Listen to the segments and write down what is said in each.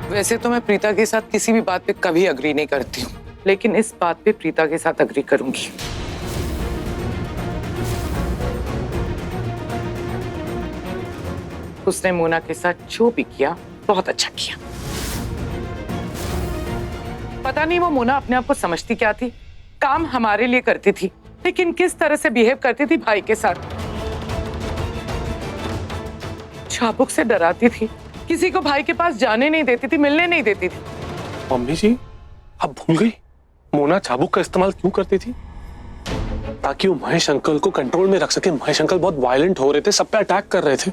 वैसे तो मैं प्रीता के साथ किसी भी बात पे कभी अग्री नहीं करती हूँ, लेकिन इस बात पे प्रीता के साथ अग्री करूंगी। उसने मोना के साथ जो भी किया बहुत अच्छा किया। पता नहीं वो मोना अपने आप को समझती क्या थी। काम हमारे लिए करती थी, लेकिन किस तरह से बिहेव करती थी भाई के साथ। चाबुक से डराती थी, किसी को भाई के पास जाने नहीं देती थी, मिलने नहीं देती थी। मम्मी जी, अब भूल गई मोना चाबुक का इस्तेमाल क्यों करती थी? ताकि वो महेश अंकल को कंट्रोल में रख सके। महेश अंकल बहुत वायलेंट हो रहे थे, सब पे अटैक कर रहे थे।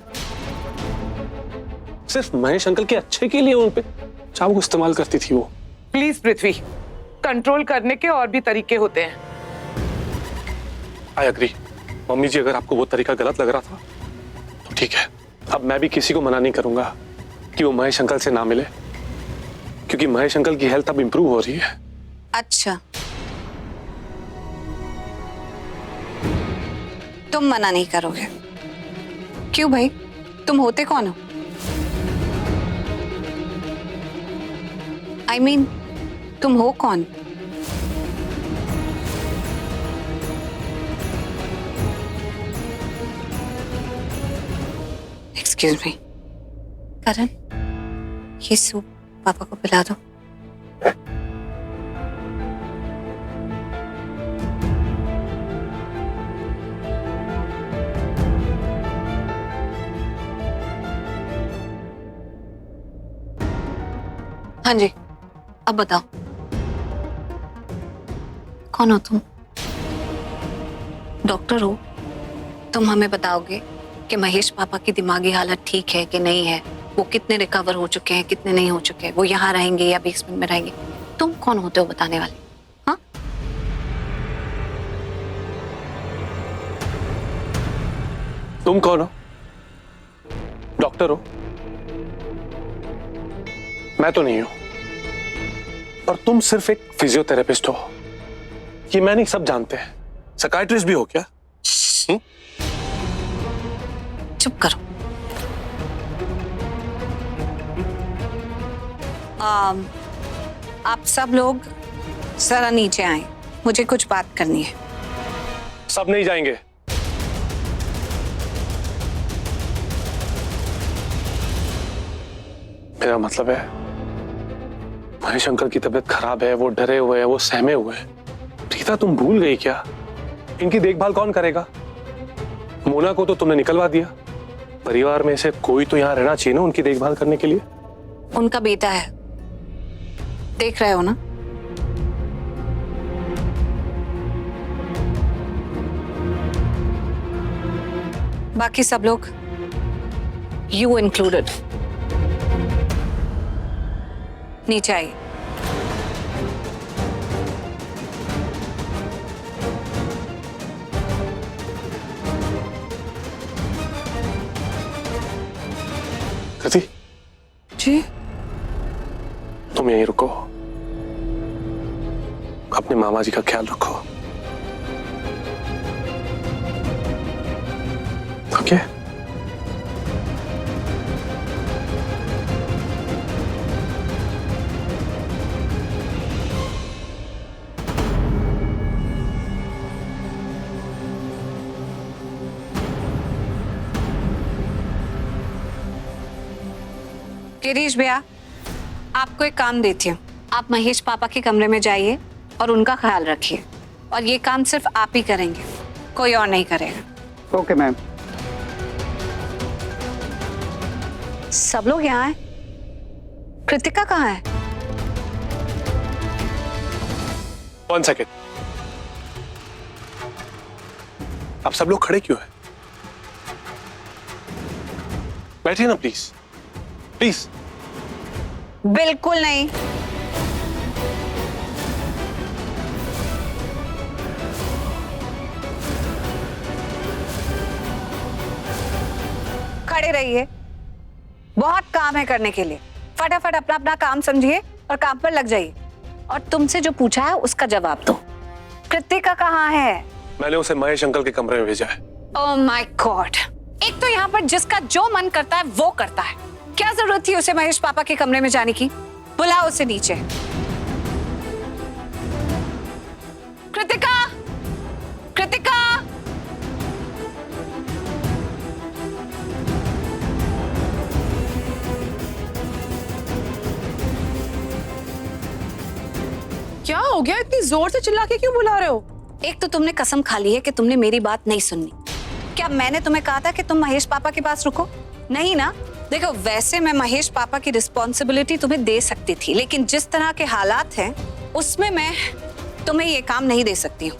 सिर्फ महेश अंकल के अच्छे के लिए उन पे चाबुक इस्तेमाल करती थी वो। प्लीज पृथ्वी, कंट्रोल करने के और भी तरीके होते हैं। I agree. मम्मी जी, अगर आपको वो तरीका गलत लग रहा था तो ठीक है। अब मैं भी किसी को मना नहीं करूंगा कि वो महेश अंकल से ना मिले, क्योंकि महेश अंकल की हेल्थ अब इंप्रूव हो रही है। अच्छा, तुम मना नहीं करोगे? क्यों भाई, तुम होते कौन हो? I mean, तुम हो कौन? एक्सक्यूज मी करण, ये सूप पापा को पिला दो। हाँ जी, अब बताओ कौन हो तुम? डॉक्टर हो? तुम हमें बताओगे कि महेश पापा की दिमागी हालत ठीक है कि नहीं है, वो कितने रिकवर हो चुके हैं, कितने नहीं हो चुके हैं, वो यहाँ रहेंगे या बेसमेंट में रहेंगे? तुम कौन होते हो बताने वाले? हाँ, तुम कौन हो? डॉक्टर हो? मैं तो नहीं हूं। और तुम सिर्फ एक फिजियोथेरेपिस्ट हो, ये मैं नहीं, सब जानते हैं। साइकियाट्रिस्ट भी हो क्या? चुप करो। आप सब लोग जरा नीचे आए, मुझे कुछ बात करनी है। सब नहीं जाएंगे। मेरा मतलब है, महेश अंकल की तबीयत खराब है, वो डरे हुए हैं, वो सहमे हुए हैं। प्रीता, तुम भूल गई क्या? इनकी देखभाल कौन करेगा? मोना को तो तुमने निकलवा दिया। परिवार में से कोई तो यहाँ रहना चाहिए ना उनकी देखभाल करने के लिए। उनका बेटा है, देख रहे हो ना? बाकी सब लोग, यू इंक्लूडेड, नीचे आइए। कृति जी, तुम यहीं रुको, अपने मामा जी का ख्याल रखो। ओके? गिरीश भैया, आपको एक काम देती हूँ। आप महेश पापा के कमरे में जाइए और उनका ख्याल रखिए, और ये काम सिर्फ आप ही करेंगे, कोई और नहीं करेगा। Okay ma'am. सब लोग यहाँ हैं। कृतिका कहाँ है? 1 सेकेंड। आप सब लोग खड़े क्यों हैं? बैठिए ना प्लीज, प्लीज। बिल्कुल नहीं। खड़े रहिए, बहुत काम है करने के लिए। फटाफट अपना अपना काम समझिए और काम पर लग जाइए। और तुमसे जो पूछा है उसका जवाब दो। कृतिका कहाँ है? मैंने उसे महेश अंकल के कमरे में भेजा है। ओह माय गॉड, एक तो यहाँ पर जिसका जो मन करता है वो करता है, क्या जरूरत थी उसे महेश पापा के कमरे में जाने की? बुलाओ उसे नीचे। कृतिका, कृतिका। क्या हो गया? इतनी जोर से चिल्ला के क्यों बुला रहे हो? एक तो तुमने कसम खा ली है कि तुमने मेरी बात नहीं सुननी। क्या मैंने तुम्हें कहा था कि तुम महेश पापा के पास रुको? नहीं ना। देखो, वैसे मैं महेश पापा की रिस्पॉन्सिबिलिटी तुम्हें दे सकती थी, लेकिन जिस तरह के हालात हैं उसमें मैं तुम्हें ये काम नहीं दे सकती हूँ।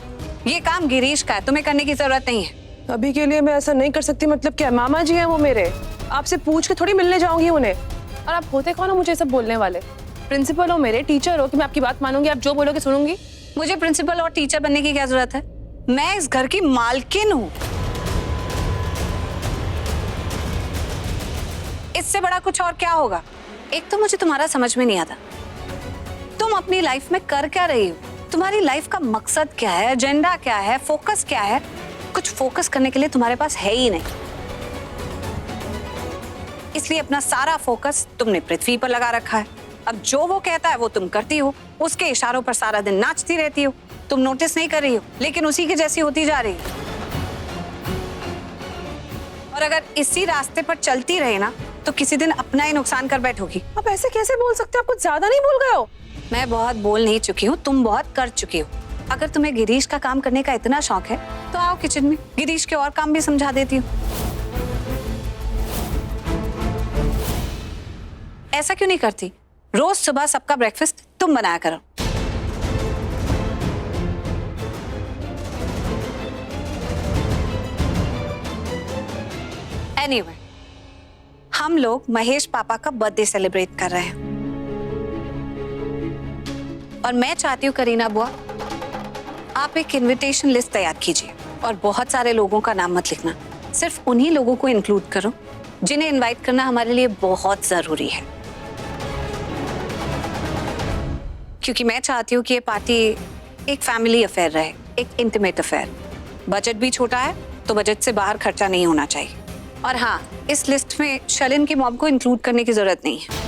ये काम गिरीश का है, तुम्हें करने की जरूरत नहीं है। अभी के लिए मैं ऐसा नहीं कर सकती। मतलब क्या? मामा जी हैं वो मेरे, आपसे पूछ के थोड़ी मिलने जाऊंगी उन्हें। और आप होते कौन हो मुझे सब बोलने वाले? प्रिंसिपल हो मेरे, टीचर हो कि मैं आपकी बात मानूंगी, आप जो बोलोगे सुनूंगी? मुझे प्रिंसिपल और टीचर बनने की क्या जरूरत है? मैं इस घर की मालकिन हूँ। इससे बड़ा कुछ और क्या होगा? एक तो मुझे तुम्हारा समझ में नहीं आता, तुम अपनी लाइफ में कर क्या रही हो? तुम्हारी लाइफ का मकसद क्या है, एजेंडा क्या है, फोकस क्या है? कुछ फोकस करने के लिए तुम्हारे पास है ही नहीं। इसलिए अपना सारा फोकस तुमने पृथ्वी पर लगा रखा है। अब जो वो कहता है वो तुम करती हो, उसके इशारों पर सारा दिन नाचती रहती हो। तुम नोटिस नहीं कर रही हो, लेकिन उसी की जैसी होती जा रही हो। और अगर इसी रास्ते पर चलती रहे ना तो किसी दिन अपना ही नुकसान कर बैठोगी। आप ऐसे कैसे बोल सकते हो? आप कुछ ज्यादा नहीं बोल गए हो? मैं बहुत बोल नहीं चुकी हूँ, तुम बहुत कर चुकी हो। अगर तुम्हें गिरीश का काम करने का इतना शौक है तो आओ किचन में, गिरीश के और काम भी समझा देती हूँ। ऐसा क्यों नहीं करती? रोज सुबह सबका ब्रेकफास्ट तुम बनाया करो। एनीवे, हम लोग महेश पापा का बर्थडे सेलिब्रेट कर रहे हैं और मैं चाहती हूँ करीना बुआ, आप एक इनविटेशन लिस्ट तैयार कीजिए और बहुत सारे लोगों का नाम मत लिखना। सिर्फ उन्हीं लोगों को इंक्लूड करो जिन्हें इनवाइट करना हमारे लिए बहुत जरूरी है, क्योंकि मैं चाहती हूँ कि ये पार्टी एक फैमिली अफेयर रहे, एक इंटीमेट अफेयर। बजट भी छोटा है तो बजट से बाहर खर्चा नहीं होना चाहिए। और हाँ, इस लिस्ट में शलिन की मॉम को इंक्लूड करने की जरूरत नहीं है।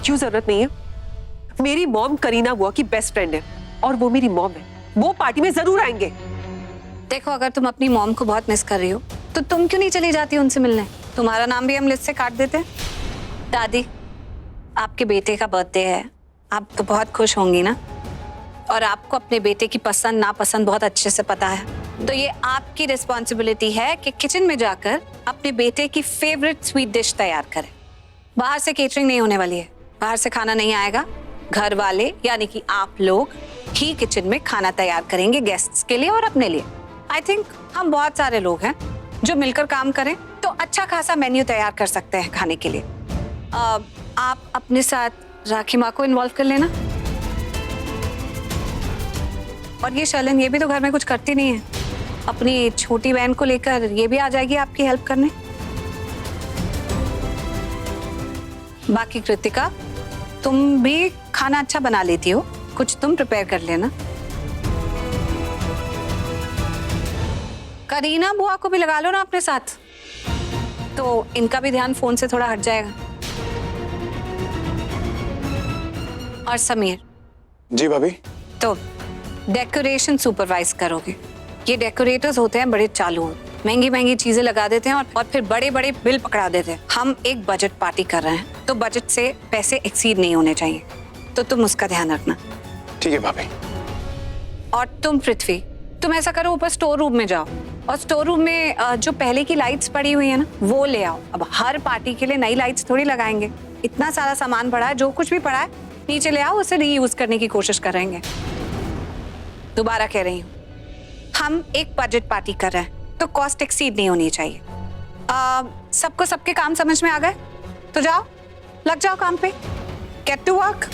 क्यों जरूरत नहीं है? मेरी मॉम करीना बुआ की बेस्ट फ्रेंड है और वो मेरी मॉम है, वो पार्टी में जरूर आएंगे। देखो, अगर तुम अपनी मॉम को बहुत मिस कर रही हो तो तुम क्यों नहीं चली जाती उनसे मिलने? तुम्हारा नाम भी हम लिस्ट से काट देते हैं। दादी, आपके बेटे का बर्थडे है, आप तो बहुत खुश होंगी ना, और आपको अपने बेटे की पसंद नापसंद बहुत अच्छे से पता है। तो ये आपकी रिस्पॉन्सिबिलिटी है कि किचन में जाकर अपने बेटे की फेवरेट स्वीट डिश तैयार करें। बाहर से केटरिंग नहीं होने वाली है, बाहर से खाना नहीं आएगा। घर वाले यानी कि आप लोग ही किचन में खाना तैयार करेंगे गेस्ट्स के लिए और अपने लिए। आई थिंक हम बहुत सारे लोग हैं जो मिलकर काम करें तो अच्छा खासा मेन्यू तैयार कर सकते हैं खाने के लिए। आप अपने साथ राखी माँ को इन्वॉल्व कर लेना। और ये शलन, ये भी तो घर में कुछ करती नहीं है, अपनी छोटी बहन को लेकर ये भी आ जाएगी आपकी हेल्प करने। बाकी कृतिका, तुम भी खाना अच्छा बना लेती हो, कुछ तुम प्रिपेयर कर लेना। करीना बुआ को भी लगा लो ना अपने साथ, तो इनका भी ध्यान फोन से थोड़ा हट जाएगा। और समीर जी भाभी। तो डेकोरेशन सुपरवाइज करोगे। ये डेकोरेटर्स होते हैं बड़े चालू, महंगी महंगी चीजें लगा देते हैं और फिर बड़े बड़े बिल पकड़ा देते हैं। हम एक बजट पार्टी कर रहे हैं तो बजट से पैसे एक्सीड नहीं होने चाहिए, तो तुम उसका ध्यान रखना। ठीक है भाभी। और तुम पृथ्वी, तुम ऐसा करो, ऊपर स्टोर रूम में जाओ और स्टोर रूम में जो पहले की लाइट्स पड़ी हुई है ना वो ले आओ। अब हर पार्टी के लिए नई लाइट्स थोड़ी लगाएंगे, इतना सारा सामान पड़ा है, जो कुछ भी पड़ा है नीचे ले आओ, उसे रीयूज करने की कोशिश करेंगे। दोबारा कह रही हूँ, हम एक बजट पार्टी कर रहे हैं तो कॉस्ट एक्सीड नहीं होनी चाहिए। सबको सबके काम समझ में आ गए? तो जाओ, लग जाओ काम पे, गेट टू वर्क।